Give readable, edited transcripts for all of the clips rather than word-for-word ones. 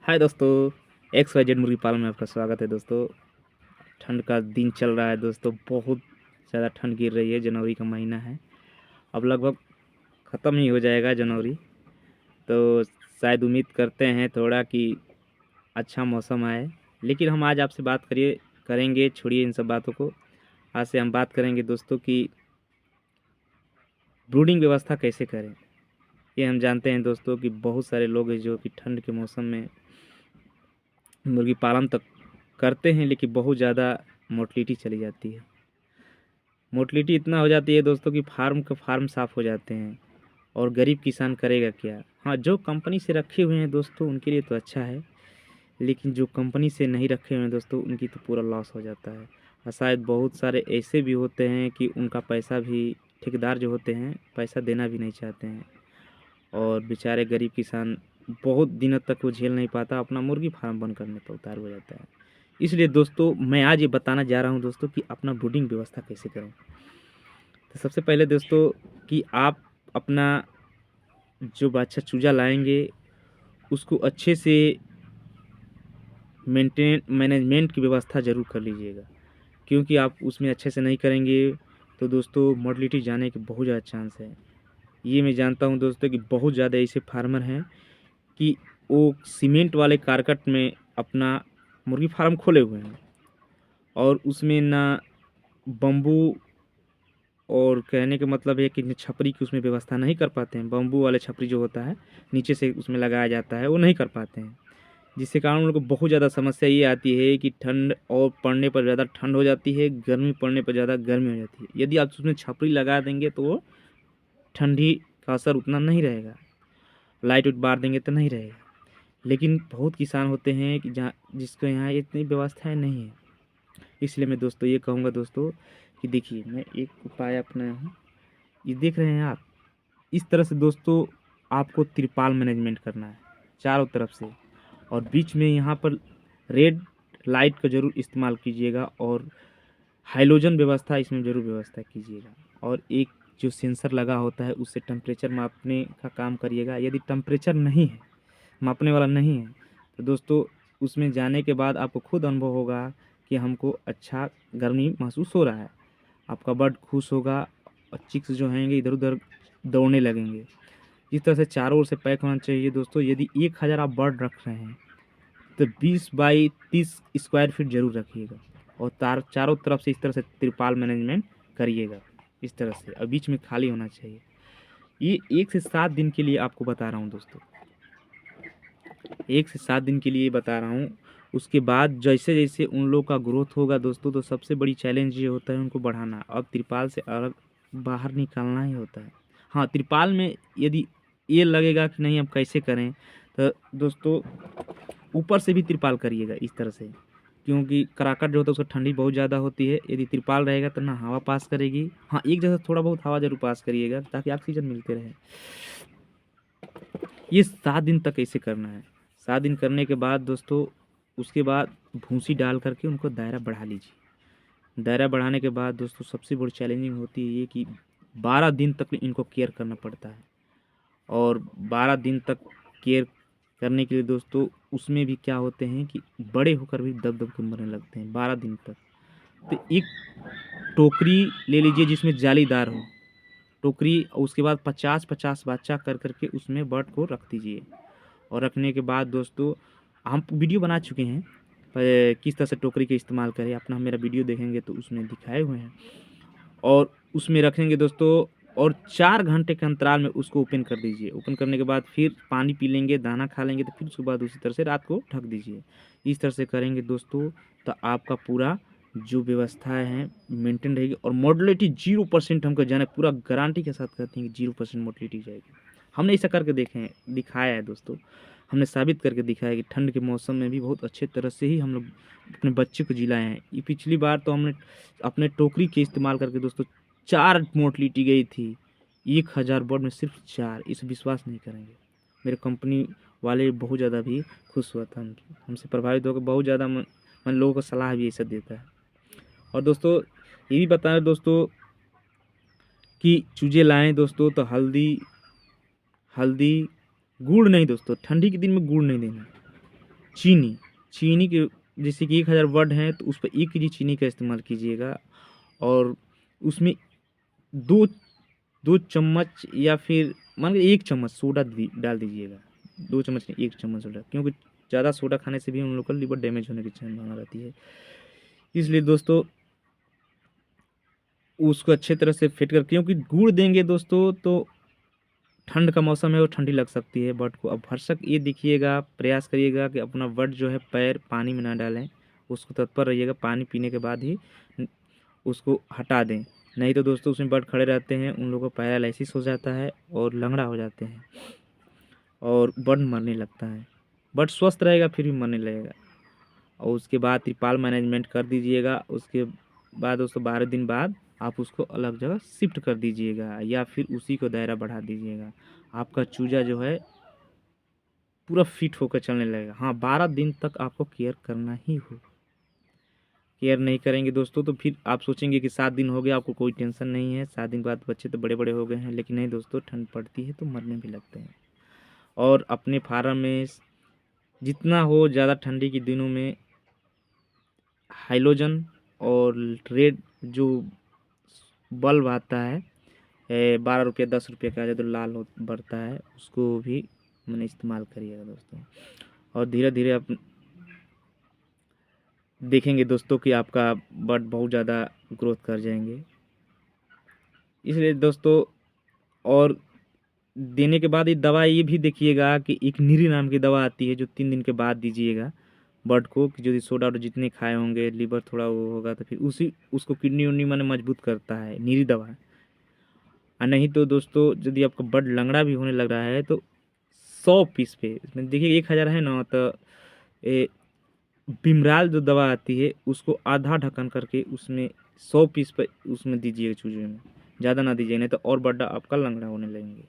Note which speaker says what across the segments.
Speaker 1: हाय दोस्तों, x Y Z मुर्गी पालन में आपका स्वागत है दोस्तों। ठंड का दिन चल रहा है दोस्तों, बहुत ज़्यादा ठंड गिर रही है। जनवरी का महीना है, अब लगभग ख़त्म ही हो जाएगा जनवरी। तो शायद उम्मीद करते हैं थोड़ा कि अच्छा मौसम आए। लेकिन हम आज आपसे बात करेंगे, छोड़िए इन सब बातों को। आज से हम बात करेंगे दोस्तों कि ब्रूडिंग व्यवस्था कैसे करें। ये हम जानते हैं दोस्तों कि बहुत सारे लोग हैं जो कि ठंड के मौसम में मुर्गी पालन तक करते हैं, लेकिन बहुत ज़्यादा मोर्टलिटी चली जाती है। मोर्टलिटी इतना हो जाती है दोस्तों कि फार्म साफ़ हो जाते हैं, और गरीब किसान करेगा क्या। हाँ, जो कंपनी से रखे हुए हैं दोस्तों उनके लिए तो अच्छा है, लेकिन जो कंपनी से नहीं रखे हुए हैं दोस्तों उनकी तो पूरा लॉस हो जाता है। और शायद बहुत सारे ऐसे भी होते हैं कि उनका पैसा भी, ठेकेदार जो होते हैं, पैसा देना भी नहीं चाहते हैं, और बेचारे गरीब किसान बहुत दिनों तक वो झेल नहीं पाता, अपना मुर्गी फार्म बंद करने पर उतार हो जाता है। इसलिए दोस्तों मैं आज ये बताना जा रहा हूँ दोस्तों कि अपना ब्रूडिंग व्यवस्था कैसे करें। तो सबसे पहले दोस्तों कि आप अपना जो बाछा चूजा लाएंगे उसको अच्छे से मैनेजमेंट की व्यवस्था ज़रूर कर लीजिएगा, क्योंकि आप उसमें अच्छे से नहीं करेंगे तो दोस्तों मोर्टलिटी जाने के बहुत ज़्यादा चांस है। ये मैं जानता हूँ दोस्तों कि बहुत ज़्यादा ऐसे फार्मर हैं कि वो सीमेंट वाले कारकट में अपना मुर्गी फार्म खोले हुए हैं, और उसमें ना बम्बू, और कहने का मतलब है कि छपरी की उसमें व्यवस्था नहीं कर पाते हैं। बम्बू वाले छपरी जो होता है नीचे से उसमें लगाया जाता है, वो नहीं कर पाते हैं, जिसके कारण उन लोग को बहुत ज़्यादा समस्या ये आती है कि ठंड और पड़ने पर ज़्यादा ठंड हो जाती है, गर्मी पड़ने पर ज़्यादा गर्मी हो जाती है। यदि आप उसमें छपरी लगा देंगे तो वो ठंडी का असर उतना नहीं रहेगा, लाइट उट बार देंगे तो नहीं रहेगा। लेकिन बहुत किसान होते हैं कि जहाँ जिसको यहाँ इतनी व्यवस्थाएं नहीं है। इसलिए मैं दोस्तों ये कहूँगा दोस्तों कि देखिए, मैं एक उपाय अपनाया हूँ। ये देख रहे हैं आप, इस तरह से दोस्तों आपको तिरपाल मैनेजमेंट करना है चारों तरफ से, और बीच में यहाँ पर रेड लाइट का ज़रूर इस्तेमाल कीजिएगा, और हाइलोजन व्यवस्था इसमें ज़रूर व्यवस्था कीजिएगा। और एक जो सेंसर लगा होता है उससे टेम्परेचर मापने का काम करिएगा। यदि टेम्परेचर नहीं है, मापने वाला नहीं है, तो दोस्तों उसमें जाने के बाद आपको खुद अनुभव होगा कि हमको अच्छा गर्मी महसूस हो रहा है। आपका बर्ड खुश होगा, और चिक्स जो हैंगे इधर उधर दौड़ने लगेंगे। इस तरह से चारों ओर से पैक होना चाहिए दोस्तों। यदि 1000 आप बर्ड रख रहे हैं तो 20 बाई 30 स्क्वायर फीट जरूर रखिएगा, और चारों तरफ से इस तरह से तिरपाल मैनेजमेंट करिएगा इस तरह से, और बीच में खाली होना चाहिए। ये 1 से 7 दिन के लिए आपको बता रहा हूँ दोस्तों, 1 से 7 दिन के लिए बता रहा हूँ। उसके बाद जैसे जैसे उन लोग का ग्रोथ होगा दोस्तों, तो सबसे बड़ी चैलेंज ये होता है उनको बढ़ाना। अब त्रिपाल से अलग बाहर निकालना ही होता है। हाँ, त्रिपाल में यदि ये लगेगा कि नहीं अब कैसे करें, तो दोस्तों ऊपर से भी त्रिपाल करिएगा इस तरह से, क्योंकि कराकट जो होता है उसको ठंडी बहुत ज़्यादा होती है। यदि त्रिपाल रहेगा तो ना हवा पास करेगी, हाँ एक जगह थोड़ा बहुत हवा जरूर पास करिएगा ताकि ऑक्सीजन मिलते रहे। ये 7 दिन तक ऐसे करना है। 7 दिन करने के बाद दोस्तों उसके बाद भूसी डाल करके उनको दायरा बढ़ा लीजिए। दायरा बढ़ाने के बाद दोस्तों सबसे बड़ी चैलेंजिंग होती है ये कि 12 दिन तक इनको केयर करना पड़ता है, और 12 दिन तक केयर करने के लिए दोस्तों उसमें भी क्या होते हैं कि बड़े होकर भी दब दब के मरने लगते हैं 12 दिन तक। तो एक टोकरी ले लीजिए जिसमें जालीदार हो टोकरी, और उसके बाद 50-50 बच्चा कर करके उसमें बर्ड को रख दीजिए। और रखने के बाद दोस्तों हम वीडियो बना चुके हैं किस तरह से टोकरी का इस्तेमाल करें, अपना मेरा वीडियो देखेंगे तो उसमें दिखाए हुए हैं। और उसमें रखेंगे दोस्तों, और 4 घंटे के अंतराल में उसको ओपन कर दीजिए। ओपन करने के बाद फिर पानी पी लेंगे, दाना खा लेंगे, तो फिर उसके बाद उसी तरह से रात को ढक दीजिए। इस तरह से करेंगे दोस्तों तो आपका पूरा जो व्यवस्थाएं हैं मेंटेन रहेगी, और मोर्टलिटी 0% हमको जाने पूरा गारंटी के साथ कहते हैं कि 0% मोर्टलिटी जाएगी। हमने ऐसा करके देखे हैं, दिखाया है दोस्तों। हमने साबित करके दिखाया कि ठंड के मौसम में भी बहुत अच्छे तरह से ही हम लोग अपने बच्चे को जिलाए हैं। ये पिछली बार तो हमने अपने टोकरी के इस्तेमाल करके दोस्तों 4 मोर्टलिटी गई थी। 1000 बर्ड में सिर्फ 4, इसे विश्वास नहीं करेंगे। मेरे कंपनी वाले बहुत ज़्यादा भी खुश हुआ था, हमसे प्रभावित होकर बहुत ज़्यादा मन लोगों को सलाह भी ऐसा देता है। और दोस्तों ये भी बता रहे दोस्तों कि चूजे लाएं दोस्तों तो हल्दी हल्दी गुड़ नहीं दोस्तों, ठंडी के दिन में गुड़ नहीं देना। चीनी, चीनी के जैसे कि 1000 वर्ड हैं तो उस पे 1 केजी चीनी का इस्तेमाल कीजिएगा और उसमें 2 2 चम्मच या फिर मान लीजिए 1 चम्मच सोडा डाल दीजिएगा। 2 चम्मच नहीं, 1 चम्मच सोडा, क्योंकि ज़्यादा सोडा खाने से भी उन लोग का लिवर डैमेज होने की संभावना रहती है। इसलिए दोस्तों उसको अच्छे तरह से फिट कर, क्योंकि गुड़ देंगे दोस्तों तो ठंड का मौसम है और ठंडी लग सकती है बर्ड को। अब भरसक ये देखिएगा, प्रयास करिएगा कि अपना बर्ड जो है पैर पानी में ना डालें, उसको तत्पर रहिएगा, पानी पीने के बाद ही उसको हटा दें। नहीं तो दोस्तों उसमें बर्ड खड़े रहते हैं, उन लोगों को पैरालिसिस हो जाता है और लंगड़ा हो जाते हैं और बर्ड मरने लगता है। बर्ड स्वस्थ रहेगा फिर भी मरने लगेगा। और उसके बाद त्रिपाल मैनेजमेंट कर दीजिएगा। उसके बाद दोस्तों 12 दिन बाद आप उसको अलग जगह शिफ्ट कर दीजिएगा या फिर उसी को दायरा बढ़ा दीजिएगा। आपका चूजा जो है पूरा फिट होकर चलने लगेगा। हाँ, 12 दिन तक आपको केयर करना ही हो। केयर नहीं करेंगे दोस्तों तो फिर आप सोचेंगे कि 7 दिन हो गया, आपको कोई टेंशन नहीं है, 7 दिन बाद बच्चे तो बड़े बड़े हो गए हैं, लेकिन नहीं दोस्तों, ठंड पड़ती है तो मरने भी लगते हैं। और अपने फार्म में जितना हो ज़्यादा ठंडी के दिनों में हाइलोजन और रेड जो बल्ब आता है 12 रुपये 10 रुपये का, जो लाल बढ़ता है, उसको भी मैंने इस्तेमाल करिएगा दोस्तों। और धीरे धीरे आप देखेंगे दोस्तों कि आपका बर्ड बहुत ज़्यादा ग्रोथ कर जाएंगे। इसलिए दोस्तों और देने के बाद ये दवा ये भी देखिएगा कि एक नीरी नाम की दवा आती है जो 3 दिन के बाद दीजिएगा बर्ड को, कि यदि सोडा और जितने खाए होंगे लीवर थोड़ा वो होगा तो फिर उसी उसको किडनी उडनी माने मजबूत करता है, नीरी दवा है। और नहीं तो दोस्तों यदि आपका बर्ड लंगड़ा भी होने लग रहा है तो 100 पीस पे इसमें देखिए 1000 है ना, तो ये बिमराल जो दवा आती है उसको आधा ढक्कन करके उसमें 100 पीस पे उसमें दीजिएगा चूजे में, ज़्यादा ना दीजिएगा, नहीं तो और बर्ड आपका लंगड़ा होने लगेंगे।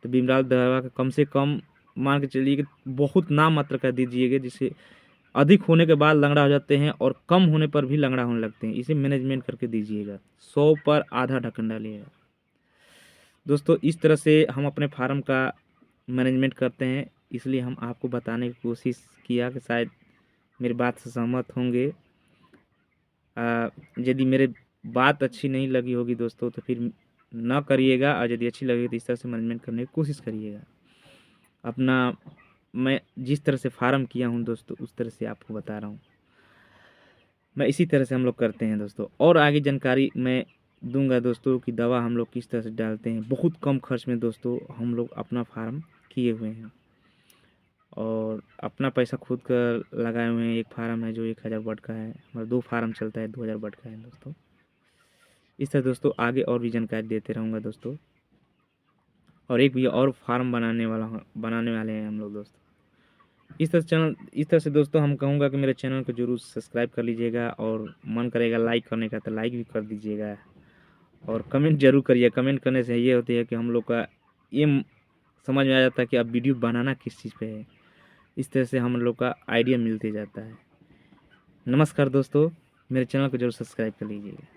Speaker 1: तो बिमराल दवा का कम से कम मान के चलिए कि बहुत नाम मात्र का दीजिएगा, जिससे अधिक होने के बाद लंगड़ा हो जाते हैं और कम होने पर भी लंगड़ा होने लगते हैं। इसे मैनेजमेंट करके दीजिएगा। 100 पर आधा ढक्कन डालिएगा दोस्तों। इस तरह से हम अपने फार्म का मैनेजमेंट करते हैं, इसलिए हम आपको बताने की कोशिश किया कि शायद मेरी बात से सहमत होंगे। यदि मेरे बात अच्छी नहीं लगी होगी दोस्तों तो फिर ना करिएगा, और यदि अच्छी लगी तो इस तरह से मैनेजमेंट करने की कोशिश करिएगा। अपना मैं जिस तरह से फार्म किया हूँ दोस्तों उस तरह से आपको बता रहा हूँ। मैं इसी तरह से हम लोग करते हैं दोस्तों, और आगे जानकारी मैं दूंगा दोस्तों कि दवा हम लोग किस तरह से डालते हैं। बहुत कम खर्च में दोस्तों हम लोग अपना फार्म किए हुए हैं और अपना पैसा खुद कर लगाए हुए हैं। एक फार्म है जो 1000 बर्ड का है, हमारा 2 फार्म चलता है 2000 बर्ड का है दोस्तों। इस तरह दोस्तों आगे और भी जानकारी देते रहूँगा दोस्तों। और एक भी और फार्म बनाने वाले हैं हम लोग दोस्तों। इस तरह से दोस्तों हम कहूँगा कि मेरे चैनल को जरूर सब्सक्राइब कर लीजिएगा, और मन करेगा लाइक करने का तो लाइक भी कर दीजिएगा, और कमेंट जरूर करिए। कमेंट करने से ये होती है कि हम लोग का ये समझ में आ जाता है कि अब वीडियो बनाना किस चीज़ पे है। इस तरह से हम लोग का आइडिया मिलते जाता है। नमस्कार दोस्तों, मेरे चैनल को जरूर सब्सक्राइब कर लीजिएगा।